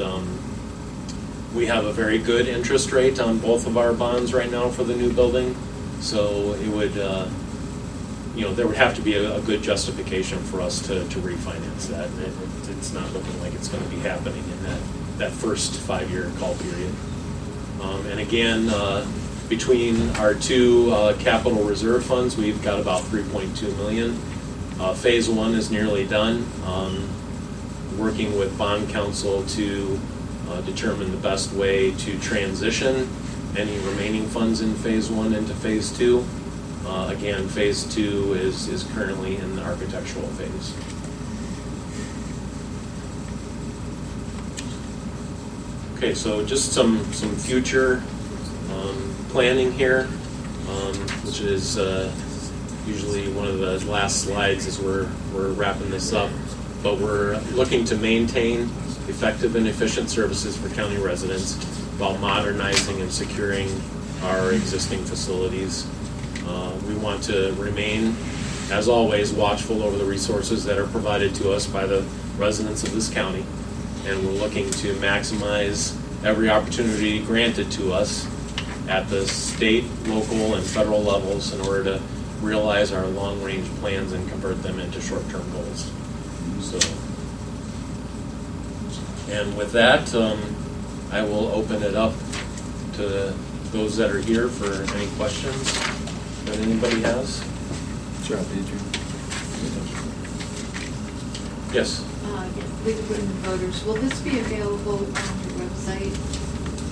we have a very good interest rate on both of our bonds right now for the new building. So it would, there would have to be a good justification for us to refinance that. And it's not looking like it's going to be happening in that first 5-year call period. And again, between our two capital reserve funds, we've got about 3.2 million. Phase 1 is nearly done. Working with bond counsel to determine the best way to transition any remaining funds in phase 1 into phase 2. Again, phase 2 is currently in the architectural phase. Okay, so just some future planning here, which is usually one of the last slides as we're wrapping this up. But we're looking to maintain effective and efficient services for county residents while modernizing and securing our existing facilities. We want to remain, as always, watchful over the resources that are provided to us by the residents of this county. And we're looking to maximize every opportunity granted to us at the state, local, and federal levels in order to realize our long-range plans and convert them into short-term goals. So, and with that, I will open it up to those that are here for any questions that anybody has. Sure, Adrian. Yes. League of Women Voters, will this be available on your website?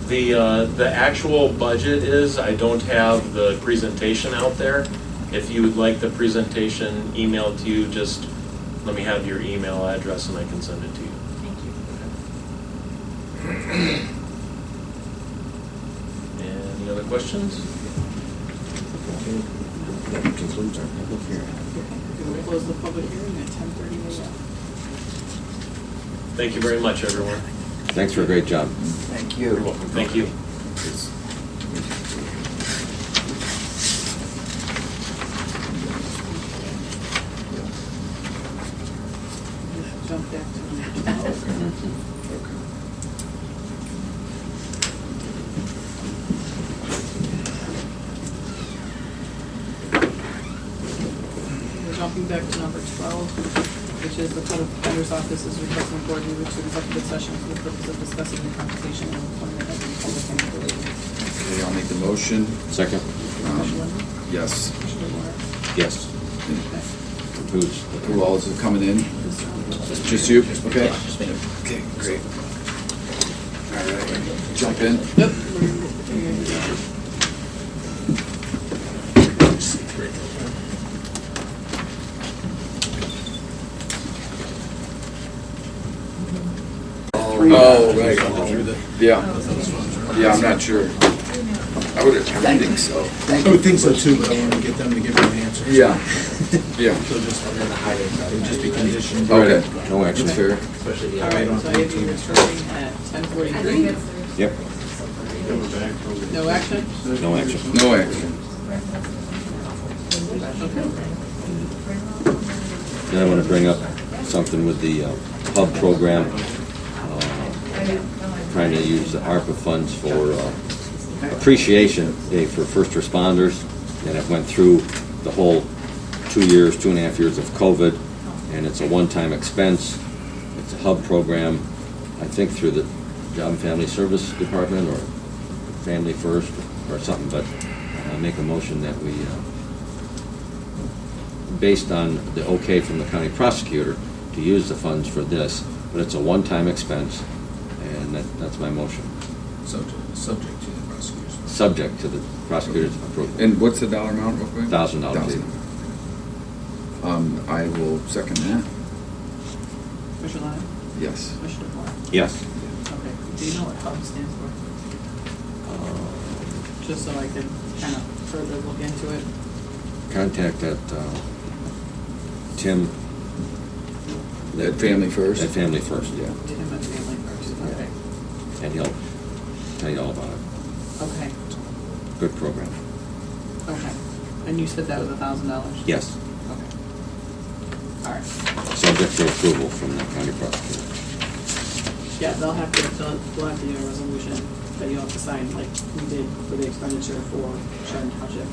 The actual budget is, I don't have the presentation out there. If you would like the presentation emailed to you, just let me have your email address and I can send it to you. Thank you. Any other questions? That concludes our public hearing. We'll close the public hearing at 10:30 a.m. Thank you very much, everyone. Thanks for a great job. Thank you. You're welcome. Thank you. Jump back to number 12. We're jumping back to number 12, which is the Code of Defender's Office is requesting the board move to executive session for the purpose of discussing the compensation and employment of the public employee. Okay, I'll make the motion. Second? Commissioner Lennon? Yes. Commissioner Moore? Yes. Who's? Who all is coming in? Just you? Okay. Okay, great. All right. Jump in. Yep. Oh, right. Yeah. Yeah, I'm not sure. I would think so. I would think so too, but I want to get them to give me an answer. Yeah. Yeah. So just, it would just be conditioned. Okay. No action. That's fair. All right, so I have you returning at 10:43. Yep. No action? No action. No action. Then I want to bring up something with the hub program. Trying to use the ARPA funds for appreciation day for first responders. And it went through the whole 2.5 years of COVID, and it's a one-time expense. It's a hub program, I think through the Job and Family Service Department or Family First or something, but I make a motion that we, based on the okay from the county prosecutor, to use the funds for this, but it's a one-time expense, and that's my motion. Subject to the prosecutor's. subject to the prosecutor's approval. And what's the dollar amount real quick? $1,000. I will second that. Commissioner Lyon? Yes. Commissioner Moore? Yes. Okay, do you know what HUB stands for? Just so I can kind of further look into it. Contact that Tim. At Family First? At Family First. Yeah. Did him at Family First, okay. And he'll tell you all about it. Okay, Good program. okay. And you said that was $1,000? Yes, Okay. All right. subject to approval from the county prosecutor. Yeah, they'll have to do a resolution that you'll have to sign, like we did for the expenditure for Chardon Township,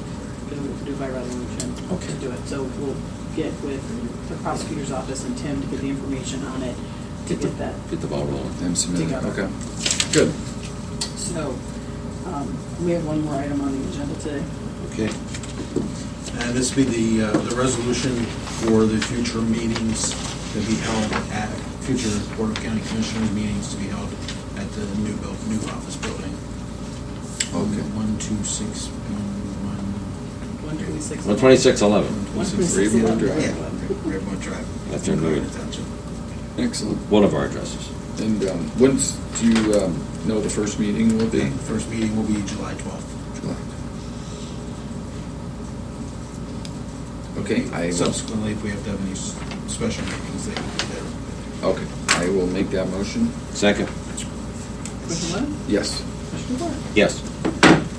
because we have to do by resolution Okay. to do it. So we'll get with the prosecutor's office and Tim to get the information on it, to get that. Get the ball rolling. And submit it. Together. Okay. Good. So, we have one more item on the agenda today. Okay. This will be the resolution for the future meetings to be held at, future Board of County Commissioners meetings to be held at the new office building. Okay. 126. 12611. Ravenwood Drive. Yeah, Ravenwood Drive. That's our new- Township. Excellent. One of our addresses. And when's, do you know the first meeting will be? The first meeting will be July 12th. July. Okay, I will, Subsequently, if we have to have any special meetings, they will be there. okay, I will make that motion. Second? Commissioner Lennon? Yes. Commissioner Moore? Yes.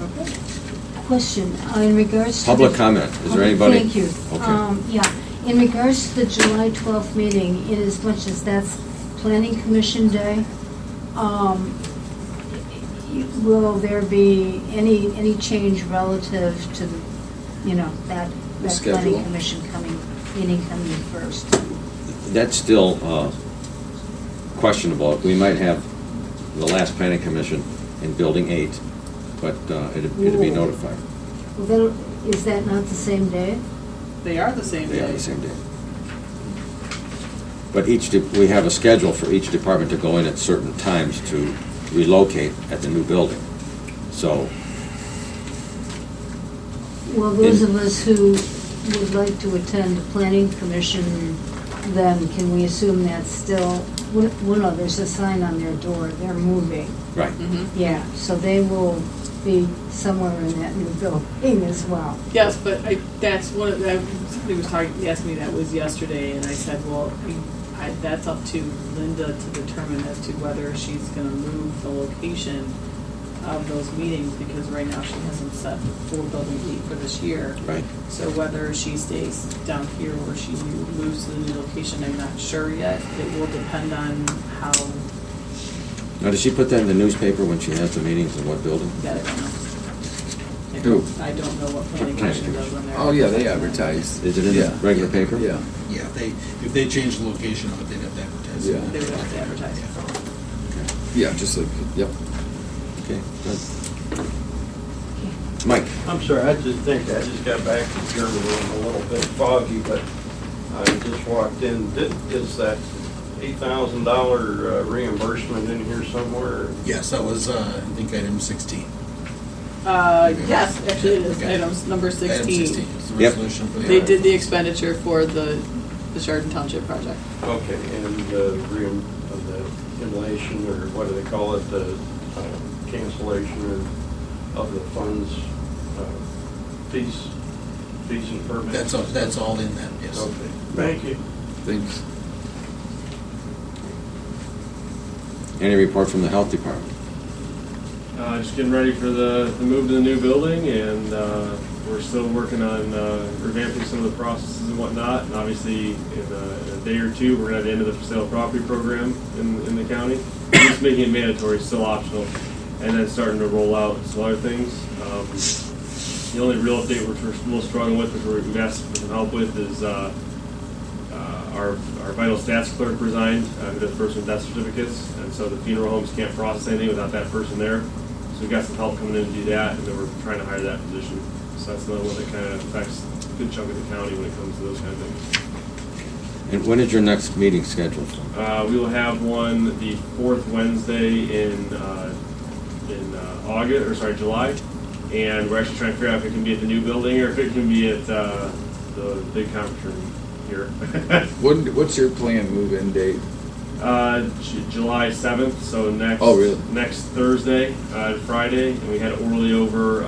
Okay. Question, in regards to... Public the- comment. Is there anybody? Thank you. Okay. Yeah, in regards to the July 12th meeting, in as much as that's Planning Commission Day, will there be any change relative to, that schedule? Planning Commission meeting coming first? That's still questionable. We might have the last planning commission in Building 8, but it'd be notified. Well, is that not the same day? They are the same They day. are the same day. But we have a schedule for each department to go in at certain times to relocate at the new building. So, Well, those of us who would like to attend the Planning Commission, then can we assume that's still, well, no, there's a sign on their door, they're moving. right. Yeah, so they will be somewhere in that new building as well. Yes, but that's one of the, somebody was asked me that was yesterday, and I said, well, that's up to Linda to determine as to whether she's gonna move the location of those meetings, because right now she hasn't set the full building date for this year. Right. So whether she stays down here or she moves to the new location, I'm not sure yet. It will depend on how, Now, does she put that in the newspaper when she has the meetings in what building? that I don't know. Who? I don't know what planning commission does when they're. Oh, yeah, they advertise. Is it in Yeah. the regular paper? Yeah. Yeah, if they change the location of it, they'd have to advertise. Yeah. They would have to advertise. Yeah, just like, yep. Okay, good. Mike? I'm sorry, I just got back to Germany. I'm a little bit foggy, but I just walked in. Is that $8,000 reimbursement in here somewhere? Yes, that was, I think, item 16. Yes, actually it is, Okay. item number Item 16. 16 is the Yep. resolution for the... They did the expenditure for the Chardon Township project. Okay, and the inhalation, or what do they call it, the cancellation of the funds, fees and permits? That's all in that, yes. Okay, thank you. Thanks. Any report from the health department? Just getting ready for the move to the new building, and we're still working on revamping some of the processes and whatnot. And obviously, in a day or two, we're going to have the end of the for sale property program in the county. Just making it mandatory, still optional, and then starting to roll out some other things. The only real update which we're still struggling with, which we've asked for some help with, is our vital stats clerk resigned with his person death certificates, and so the funeral homes can't process anything without that person there. So we've got some help coming in to do that, and then we're trying to hire that position. So that's another one that kind of affects a good chunk of the county when it comes to those kind of things. And when is your next meeting scheduled? We will have one the fourth Wednesday in July. And we're actually trying to figure out if it can be at the new building or if it can be at the big conference room here. What's your planned move-in date? July 7th, so Oh, really? next Thursday, Friday, and we had Orly over,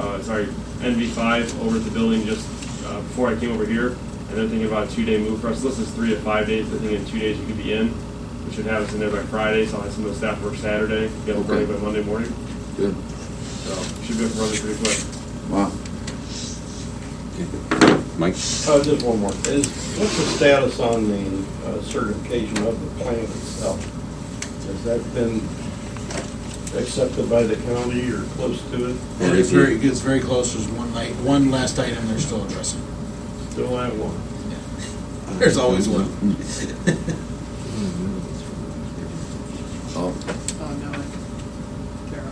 NV5 over at the building just before I came over here, and they're thinking about a 2-day move for us. This is 3 to 5 days. I think in 2 days we could be in. We should have us in there by Friday, so I'll have some of the staff work Saturday, get them running by Monday morning. Good. So should be able to run it pretty quick. Wow. Mike? Just one more. What's the status on the certification of the plant itself? Has that been accepted by the county or close to it? And it's very close. There's one last item they're still addressing. Still have one. There's always one. Oh, Oh, no, they're,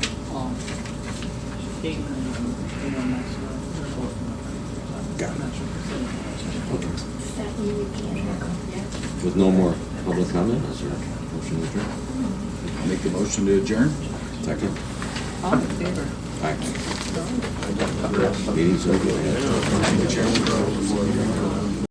Caitlin and the one next door, they're both in the front. Got it. I'm not sure if they're still in the With no more public comment, is there a motion to adjourn? I'll make the motion to adjourn. Second? All in favor? Aye. Meeting's over.